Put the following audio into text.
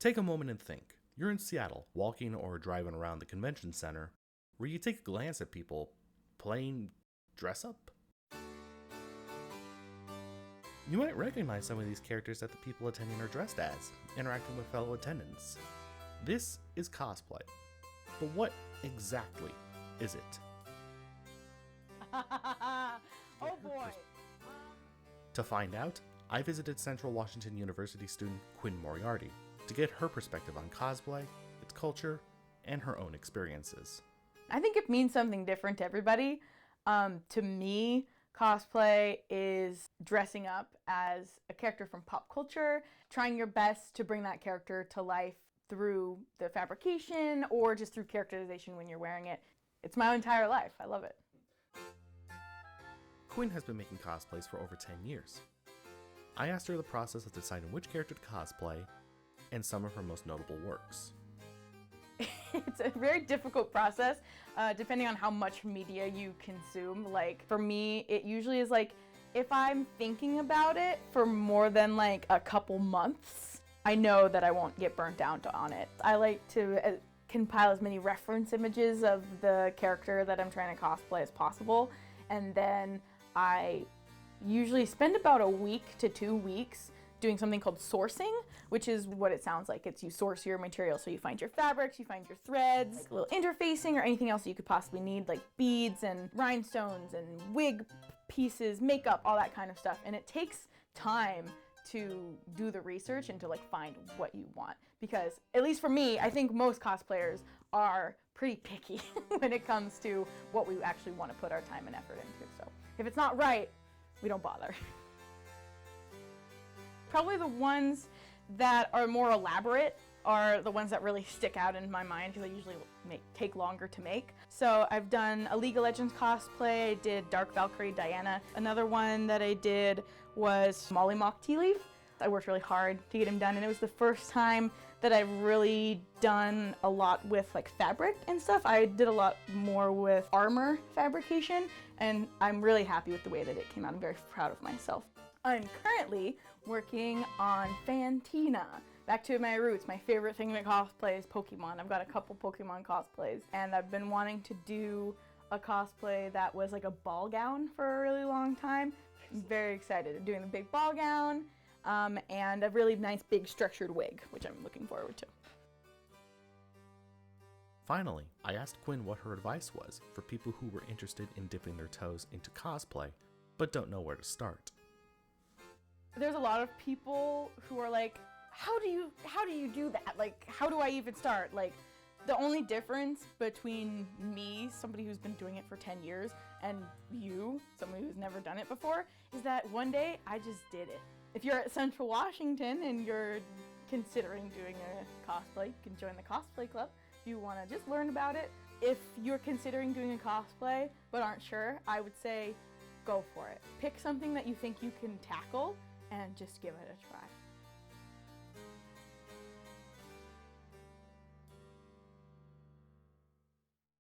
Take a moment and think. You're in Seattle, walking or driving around the convention center, where you take a glance at people playing dress up. You might recognize some of these characters that the people attending are dressed as, interacting with fellow attendants. This is cosplay. But what exactly is it? Oh boy. To find out, I visited Central Washington University student Quinn Moriarty to get her perspective on cosplay, its culture, and her own experiences. I think it means something different to everybody. To me, cosplay is dressing up as a character from pop culture, trying your best to bring that character to life through the fabrication or just through characterization when you're wearing it. It's my entire life. I love it. Quinn has been making cosplays for over 10 years. I asked her the process of deciding which character to cosplay and some of her most notable works. It's a very difficult process, depending on how much media you consume. Like, for me, it usually is like, if I'm thinking about it for more than like a couple months, I know that I won't get burnt out on it. I like to compile as many reference images of the character that I'm trying to cosplay as possible, and then I usually spend about a week to 2 weeks doing something called sourcing, which is what it sounds like. It's you source your material. So you find your fabrics, you find your threads, like little interfacing or anything else you could possibly need, like beads and rhinestones and wig pieces, makeup, all that kind of stuff. And it takes time to do the research and to like find what you want. Because at least for me, I think most cosplayers are pretty picky when it comes to what we actually want to put our time and effort into. So if it's not right, we don't bother. Probably the ones that are more elaborate are the ones that really stick out in my mind because they usually take longer to make. So I've done a League of Legends cosplay, I did Dark Valkyrie Diana. Another one that I did was Molly Mock Tea Leaf. I worked really hard to get him done, and it was the first time that I've really done a lot with like fabric and stuff. I did a lot more with armor fabrication, and I'm really happy with the way that it came out. I'm very proud of myself. I'm currently working on Fantina. Back to my roots, my favorite thing to cosplay is Pokemon. I've got a couple Pokemon cosplays, and I've been wanting to do a cosplay that was like a ball gown for a really long time. I'm very excited. I'm doing the big ball gown and a really nice big structured wig, which I'm looking forward to. Finally, I asked Quinn what her advice was for people who were interested in dipping their toes into cosplay, but don't know where to start. There's a lot of people who are like, how do you do that? Like, how do I even start? Like, the only difference between me, somebody who's been doing it for 10 years, and you, somebody who's never done it before, is that one day I just did it. If you're at Central Washington and you're considering doing a cosplay, you can join the cosplay club if you want to just learn about it. If you're considering doing a cosplay but aren't sure, I would say go for it. Pick something that you think you can tackle and just give it a try.